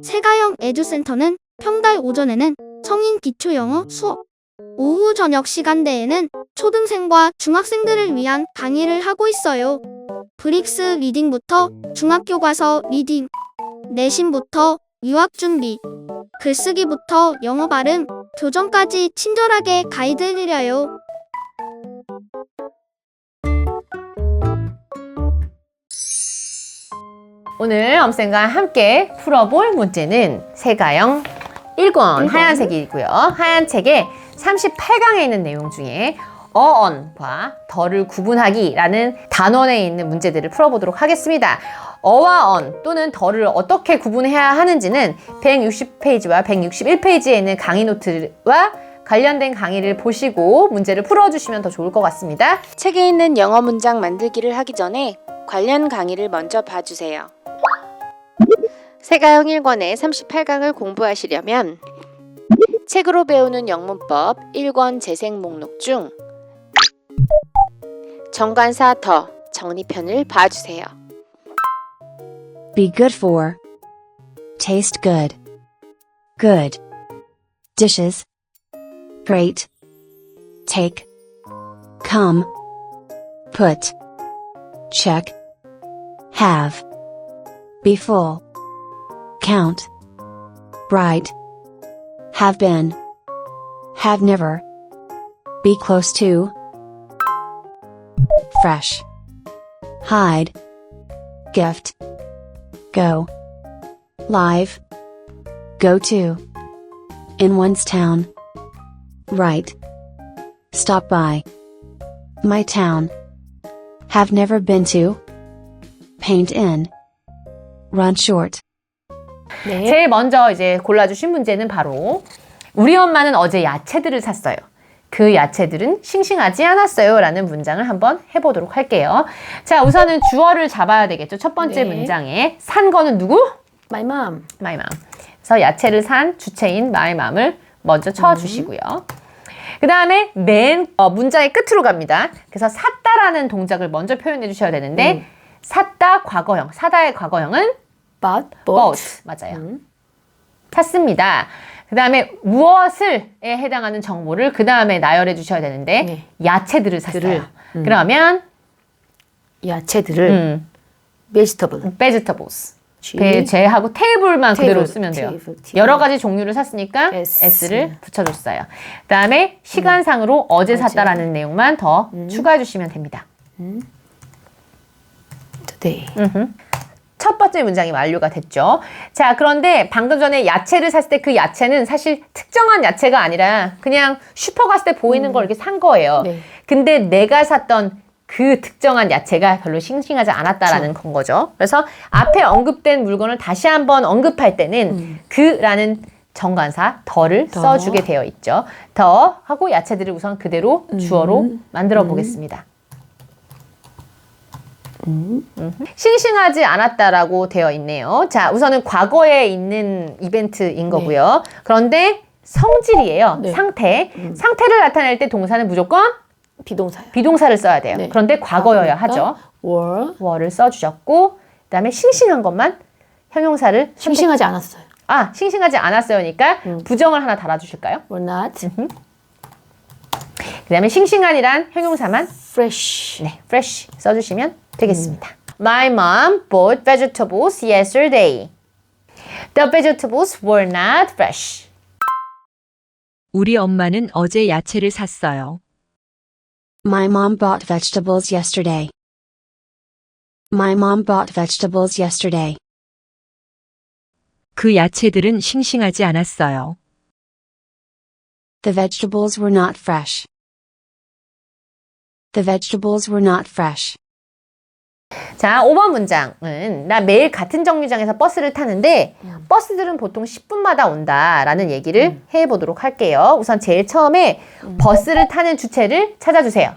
세가영 에듀센터는 평달 오전에는 성인 기초영어 수업, 오후 저녁 시간대에는 초등생과 중학생들을 위한 강의를 하고 있어요. 브릭스 리딩부터 중학교 가서 리딩, 내신부터 유학 준비, 글쓰기부터 영어 발음, 교정까지 친절하게 가이드해드려요. 오늘 엄쌤과 함께 풀어볼 문제는 세가영 1권 하얀색이고요. 하얀 책의 38강에 있는 내용 중에 어언과 더를 구분하기라는 단원에 있는 문제들을 풀어보도록 하겠습니다. 어와 언 또는 더를 어떻게 구분해야 하는지는 160페이지와 161페이지에 있는 강의 노트와 관련된 강의를 보시고 문제를 풀어주시면 더 좋을 것 같습니다. 책에 있는 영어 문장 만들기를 하기 전에 관련 강의를 먼저 봐주세요. 세가영 1권의 38강을 공부하시려면 책으로 배우는 영문법 1권 재생 목록 중 정관사 더 정리편을 봐주세요. Be good for. Taste good. Good. Dishes. Great. Take. Come. Put. Check. Have. Be full. Count. Bright. Have been. Have never. Be close to. Fresh. Hide. Gift. Go. Live. Go to. In one's town. Right. Stop by. My town. Have never been to. Paint in. Run short. 네. 제일 먼저 이제 골라주신 문제는 바로 우리 엄마는 어제 야채들을 샀어요. 그 야채들은 싱싱하지 않았어요. 라는 문장을 한번 해보도록 할게요. 자, 우선은 주어를 잡아야 되겠죠. 첫 번째 문장에 산 거는 누구? My mom. My mom. 그래서 야채를 산 주체인 my mom을 먼저 쳐주시고요. 그 다음에 맨 문장의 끝으로 갑니다. 그래서 샀다라는 동작을 먼저 표현해 주셔야 되는데 샀다 과거형, 사다의 과거형은 bought. 맞아요. 샀습니다. 그 다음에 무엇을에 해당하는 정보를 그 다음에 나열해 주셔야 되는데 야채들을 샀어요. 그러면 야채들을 vegetables. 제하고 table만 그대로 쓰면 돼요. 여러 가지 종류를 샀으니까 s를 붙여줬어요. 그 다음에 시간상으로 어제 샀다라는 내용만 더 추가해 주시면 됩니다. today. 첫 번째 문장이 완료가 됐죠. 자, 그런데 방금 전에 야채를 샀을 때 그 야채는 사실 특정한 야채가 아니라 그냥 슈퍼 갔을 때 보이는 걸 이렇게 산 거예요. 네. 근데 근데 내가 샀던 그 특정한 야채가 별로 싱싱하지 않았다라는 건 거죠. 그래서 앞에 언급된 물건을 다시 한번 언급할 때는 그라는 정관사 더를 써주게 되어 있죠. 더 하고 야채들을 우선 그대로 주어로 만들어 보겠습니다. 싱싱하지 않았다라고 되어 있네요. 자, 우선은 과거에 있는 이벤트인 거고요. 그런데 성질이에요. 상태. 상태를 나타낼 때 동사는 무조건 비동사요. 비동사를 써야 돼요. 그런데 과거여야 하죠. were를 써주셨고 그 다음에 싱싱한 것만 형용사를 싱싱하지 않았어요. 싱싱하지 않았어요니까 부정을 하나 달아주실까요? Were not 그 다음에 싱싱한이란 형용사만 fresh. fresh 써주시면 되겠습니다. My mom bought vegetables yesterday. The vegetables were not fresh. 우리 엄마는 어제 야채를 샀어요. My mom bought vegetables yesterday. My mom bought vegetables yesterday. 그 야채들은 싱싱하지 않았어요. The vegetables were not fresh. The vegetables were not fresh. 자, 5번 문장은 나 매일 같은 정류장에서 버스를 타는데 버스들은 보통 10분마다 온다라는 얘기를 해보도록 할게요. 우선 제일 처음에 버스를 타는 주체를 찾아주세요.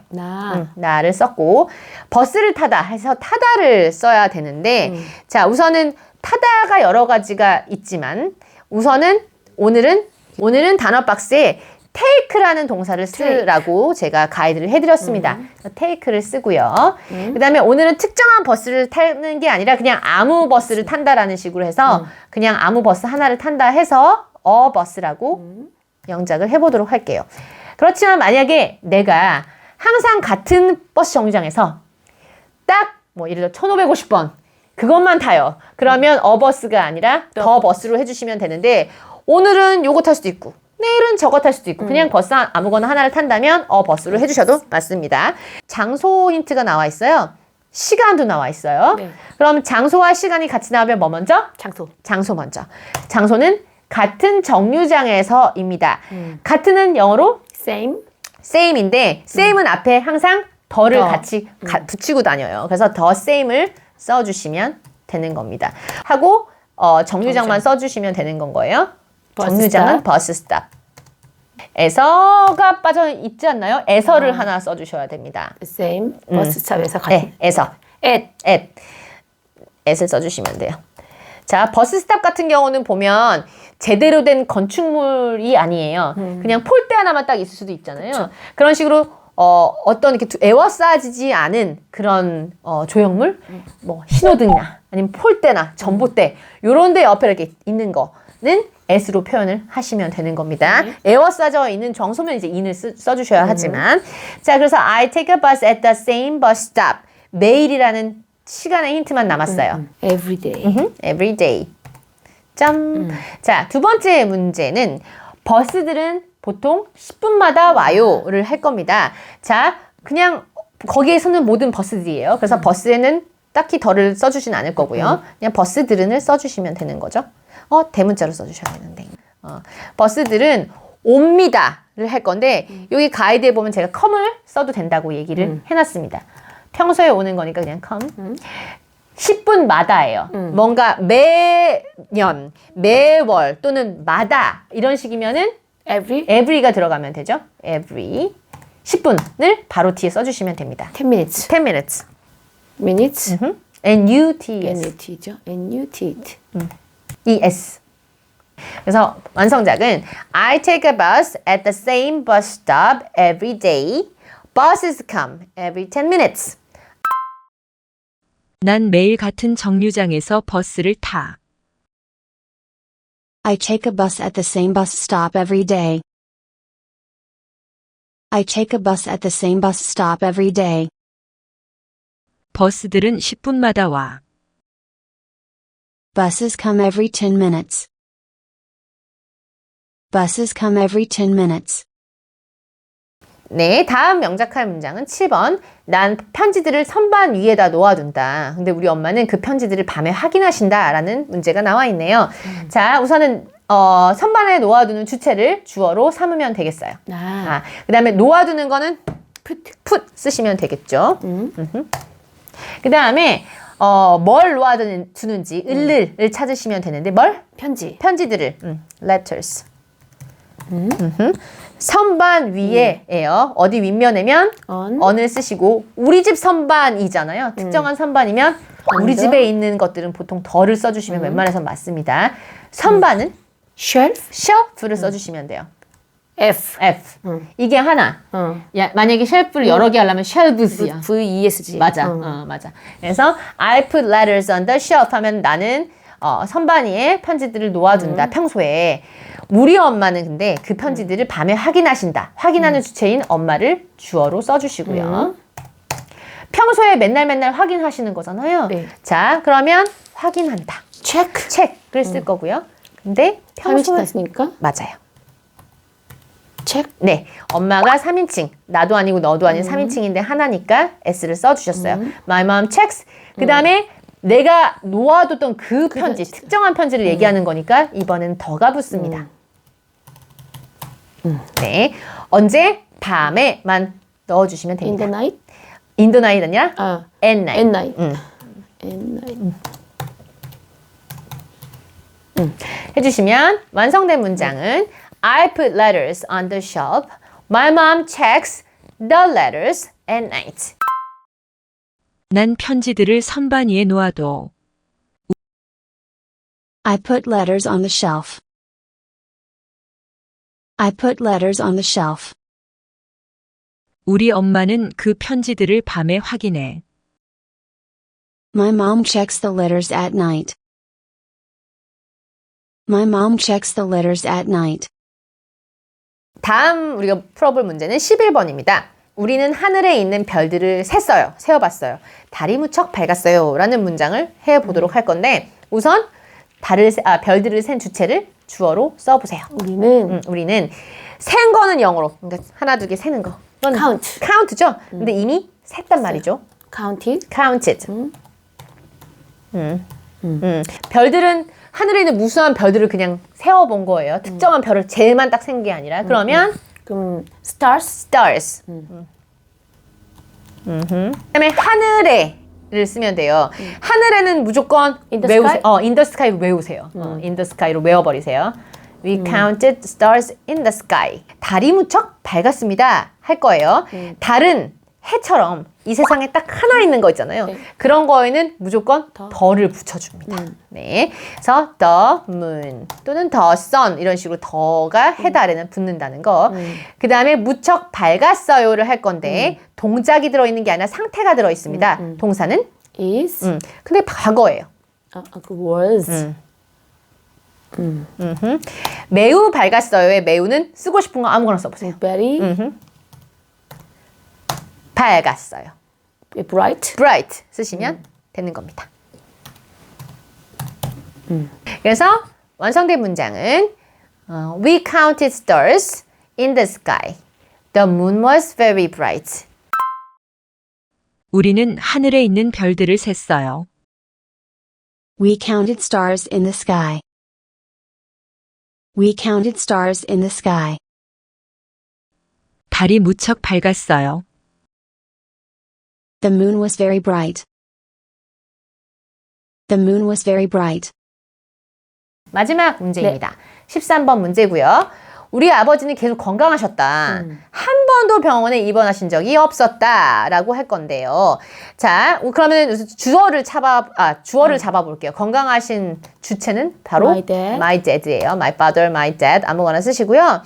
나를 썼고 버스를 타다 해서 타다를 써야 되는데 자, 우선은 타다가 여러 가지가 있지만 우선은 오늘은 단어 박스에 take라는 동사를 쓰라고 제가 가이드를 해드렸습니다. take를 쓰고요. 그 다음에 오늘은 특정한 버스를 타는 게 아니라 그냥 아무 버스를 탄다라는 식으로 해서 그냥 아무 버스 하나를 탄다 해서 버스라고 영작을 해보도록 할게요. 그렇지만 만약에 내가 항상 같은 버스 정류장에서 딱 뭐 예를 들어 1550번 그것만 타요. 그러면 버스가 아니라 더 버스로 해주시면 되는데 오늘은 요거 탈 수도 있고 내일은 저거 탈 수도 있고 그냥 버스 아무거나 하나를 탄다면 버스로 해주셔도 맞습니다. 장소 힌트가 나와 있어요. 시간도 나와 있어요. 네. 그럼 장소와 시간이 같이 나오면 뭐 먼저? 장소. 장소 먼저. 장소는 같은 정류장에서입니다. 같은은 영어로 same. same인데 same은 앞에 항상 더를 더. 같이 붙이고 다녀요. 그래서 더 same을 써주시면 되는 겁니다. 하고 정류장만 써주시면 되는 건 거예요. 버스 정류장은 스탑. 버스 스탑. 에서가 빠져 있지 않나요? 에서를 하나 써주셔야 됩니다. same. 버스 스탑에서 같은. 네, 에서. at. at을 써주시면 돼요. 자, 버스 스탑 같은 경우는 보면 제대로 된 건축물이 아니에요. 그냥 폴대 하나만 딱 있을 수도 있잖아요. 그런 식으로 어떤 이렇게 에워싸지지 않은 그런 조형물, 뭐 신호등이나 아니면 폴대나 전봇대 요런 데 옆에 이렇게 있는 거는 at로 표현을 하시면 되는 겁니다. 에워싸져 있는 정소면 이제 in을 써주셔야 하지만 자, 그래서 I take a bus at the same bus stop. 매일이라는 시간의 힌트만 남았어요. every day. Every day. 점. 자, 두 번째 문제는 버스들은 보통 10분마다 와요를 할 겁니다. 자, 그냥 거기에 서는 모든 버스들이에요. 그래서 버스에는 딱히 덜을 써주진 않을 거고요. 그냥 버스들은을 써주시면 되는 거죠. 대문자로 써주셔야 되는데. 버스들은 옵니다를 할 건데 여기 가이드에 보면 제가 come을 써도 된다고 얘기를 해놨습니다. 평소에 오는 거니까 그냥 come. 10분마다예요. 뭔가 매년, 매월 또는 마다 이런 식이면은 every가 들어가면 되죠. every 10분을 바로 뒤에 써주시면 됩니다. 10 minutes. 10 minutes. minutes. NUTS. NUT죠. NUT. ES. 그래서 완성작은 I take a bus at the same bus stop every day. Buses come every 10 minutes. 난 매일 같은 정류장에서 버스를 타. I take a bus at the same bus stop every day. I take a bus at the same bus stop every day. 버스들은 10분마다 와. Buses come every 10 minutes. Buses come every 10 minutes. 네, 다음 명작할 문장은 7번. 난 편지들을 선반 위에다 놓아둔다. 근데 우리 엄마는 그 편지들을 밤에 확인하신다. 라는 문제가 나와 있네요. 자, 우선은 선반에 놓아두는 주체를 주어로 삼으면 되겠어요. 그 다음에 놓아두는 거는 put 쓰시면 되겠죠. 그 다음에 뭘 놓아두는지 을을 찾으시면 되는데 뭘? 편지들을 letters. 선반 위에예요. 어디 윗면에면 on을 쓰시고 우리 집 선반이잖아요. 특정한 선반이면 우리 집에 있는 것들은 보통 더를 써주시면 웬만해서 맞습니다. 선반은 shelf를 써주시면 돼요. F. 이게 하나. 야, 만약에 쉘프를 여러 개 하려면 shelves야. VESG. 맞아. 맞아. 그래서 I put letters on the shelf 하면 나는 선반 위에 편지들을 놓아둔다. 평소에. 우리 엄마는 근데 그 편지들을 밤에 확인하신다. 확인하는 주체인 엄마를 주어로 써주시고요. 평소에 맨날 확인하시는 거잖아요. 네. 자, 그러면 확인한다. 체크를 쓸 거고요. 근데 3인칭 평소에 탔으니까 맞아요. 체크. 네, 엄마가 3인칭, 나도 아니고 너도 아닌 3인칭인데 하나니까 S를 써주셨어요. My mom checks. 그 다음에 내가 놓아뒀던 그 편지, 특정한 편지를 얘기하는 거니까 이번엔 더가 붙습니다. 네, 언제? 밤에만 넣어주시면 in 됩니다. the night. In the night 아니라 at night. at night. 음. at night. 해주시면 완성된 문장은 I put letters on the shelf. My mom checks the letters at night. 난 편지들을 선반 위에 놓아둬. I put letters on the shelf. I put letters on the shelf. 우리 엄마는 그 편지들을 밤에 확인해. My mom checks the letters at night. My mom checks the letters at night. 다음 우리가 풀어볼 문제는 11번입니다. 우리는 하늘에 있는 별들을 셌어요. 세어봤어요. 달이 무척 밝았어요. 라는 문장을 해보도록 할 건데 우선 별들을 센 주체를 주어로 써보세요. 우리는 센 거는 영어로. 그러니까 하나, 두 개 세는 거. count. 카운트죠? 근데 이미 셌단 말이죠. counted. counted. 별들은 하늘에 있는 무수한 별들을 그냥 세어본 거예요. 특정한 별을 제일만 딱 센 게 아니라. 그러면 그럼 stars. stars. 그다음에 하늘에를 쓰면 돼요. 하늘에는 무조건 In the 외우세요. sky? in the sky 외우세요. in the sky로 외워버리세요. We counted stars in the sky. 달이 무척 밝았습니다. 할 거예요. 달은 해처럼 이 세상에 딱 하나 있는 거 있잖아요. 네. 그런 거에는 무조건 더를 붙여줍니다. 네, 그래서 the moon 또는 the sun 이런 식으로 더가 해달 아래는 붙는다는 거. 그 다음에 무척 밝았어요를 할 건데 동작이 들어있는 게 아니라 상태가 들어있습니다. 동사는 is. 근데 과거예요. 그 was. 매우 밝았어요의 매우는 쓰고 싶은 거 아무거나 써보세요. very. 밝았어요. bright. bright 쓰시면 되는 겁니다. 그래서 완성된 문장은 We counted stars in the sky. The moon was very bright. 우리는 하늘에 있는 별들을 셌어요. We counted stars in the sky. We counted stars in the sky. 달이 무척 밝았어요. The moon was very bright. The moon was very bright. 마지막 문제입니다. 13번 문제고요. 우리 아버지는 계속 건강하셨다. 한 번도 병원에 입원하신 적이 없었다. 라고 할 건데요. 자, 그러면 주어를 잡아볼게요. 건강하신 주체는 바로 My dad. 예요. My father, my dad 아무거나 쓰시고요.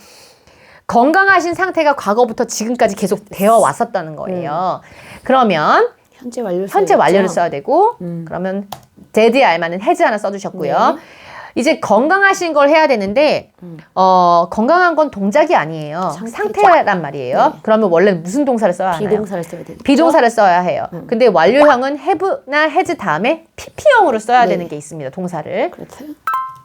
건강하신 상태가 과거부터 지금까지 계속 되어 왔었다는 거예요. 그러면 현재 완료. 현재 완료를 써야 되고 그러면 dad의 알마는 has 하나 써주셨고요. 네. 이제 건강하신 걸 해야 되는데 건강한 건 동작이 아니에요. 상태란 말이에요. 네. 그러면 원래 무슨 동사를 써야 하나요? 비동사를 써야 되죠. 비동사를 써야 해요. 근데 완료형은 have나 has 다음에 pp형으로 써야 네. 되는 게 있습니다. 동사를. 그렇죠.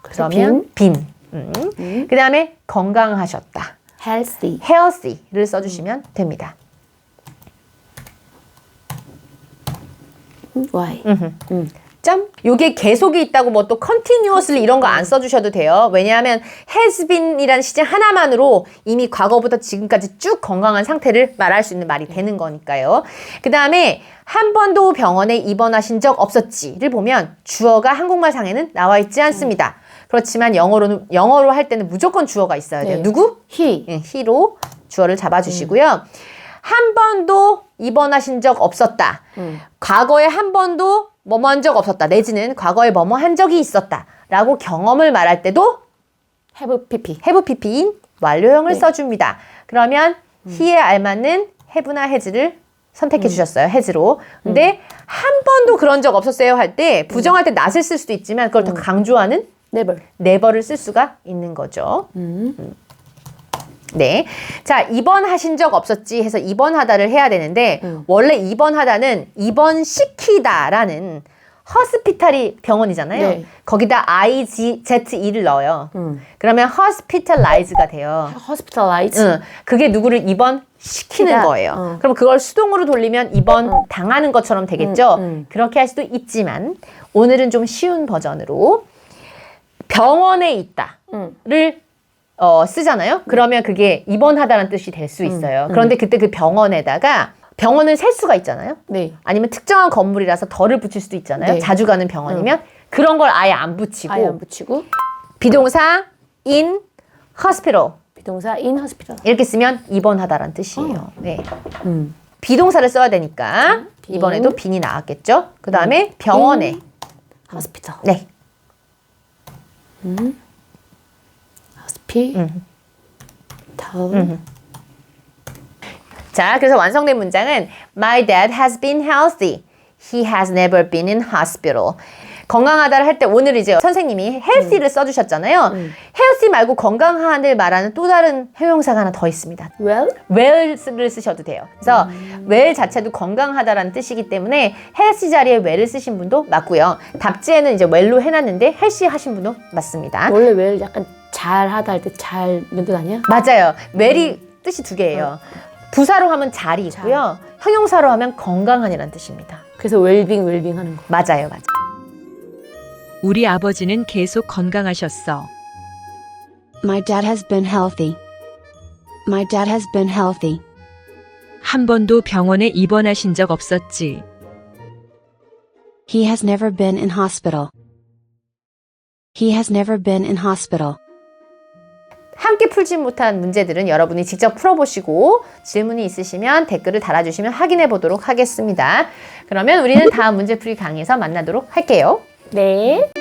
그러면 빈. 그 다음에 건강하셨다. healthy. healthy를 써주시면 됩니다. why. 점? 요게 계속이 있다고 뭐 또 continuously 이런 거 안 써주셔도 돼요. 왜냐하면 has been이라는 시제 하나만으로 이미 과거부터 지금까지 쭉 건강한 상태를 말할 수 있는 말이 되는 거니까요. 그 다음에 한 번도 병원에 입원하신 적 없었지를 보면 주어가 한국말 상에는 나와 있지 않습니다. 그렇지만 영어로 할 때는 무조건 주어가 있어야 돼요. 네. 누구? he. he로 주어를 잡아주시고요. 한 번도 입원하신 적 없었다. 과거에 한 번도 뭐뭐 한 적 없었다. 내지는 과거에 뭐뭐 한 적이 있었다. 라고 경험을 말할 때도 have pp. have pp인 완료형을 써줍니다. 그러면 he에 알맞는 have나 has를 선택해 주셨어요. has로. 근데 한 번도 그런 적 없었어요 할 때 부정할 때 not을 쓸 수도 있지만 그걸 더 강조하는 never. never를 쓸 수가 있는 거죠. 네. 자, 입원하신 적 없었지 해서 입원하다를 해야 되는데 원래 입원하다는 입원시키다라는 허스피탈이 병원이잖아요. 네. 거기다 IZE를 넣어요. 그러면 hospitalize가 돼요. hospitalize. 그게 누구를 입원시키는 시키다. 거예요. 그럼 그걸 수동으로 돌리면 입원 당하는 것처럼 되겠죠. 그렇게 할 수도 있지만 오늘은 좀 쉬운 버전으로 병원에 있다를 쓰잖아요. 그러면 그게 입원하다는 뜻이 될 수 있어요. 그런데 그때 그 병원에다가 병원을 셀 수가 있잖아요. 네. 아니면 특정한 건물이라서 덜을 붙일 수도 있잖아요. 네. 자주 가는 병원이면 그런 걸 아예 안 붙이고 아예 안 붙이고 비동사 in hospital 비동사 in hospital. 이렇게 쓰면 입원하다라는 뜻이에요. 네. 비동사를 써야 되니까 빈. 이번에도 빈이 나왔겠죠. 그 다음에 병원에 hospital. 네. hospi. 자, 그래서 완성된 문장은 My dad has been healthy. He has never been in hospital. 건강하다를 할 때 오늘 이제 선생님이 healthy를 써주셨잖아요. healthy 말고 건강한을 말하는 또 다른 형용사가 하나 더 있습니다. Well, well를 쓰셔도 돼요. 그래서 well 자체도 건강하다라는 뜻이기 때문에 healthy 자리에 well을 쓰신 분도 맞고요. 답지에는 이제 well로 해놨는데 healthy 하신 분도 맞습니다. 원래 well 약간 잘하다 할 때 잘 이런 뜻 아니야? 맞아요. well이 뜻이 두 개예요. 부사로 하면 잘이 있고요. 형용사로 하면 건강한이라는 뜻입니다. 그래서 웰빙 하는 거. 맞아요, 맞아요. 우리 아버지는 계속 건강하셨어. My dad has been healthy. My dad has been healthy. 한 번도 병원에 입원하신 적 없었지. He has never been in hospital. He has never been in hospital. 함께 풀지 못한 문제들은 여러분이 직접 풀어보시고 질문이 있으시면 댓글을 달아주시면 확인해 보도록 하겠습니다. 그러면 우리는 다음 문제풀이 강의에서 만나도록 할게요. 네.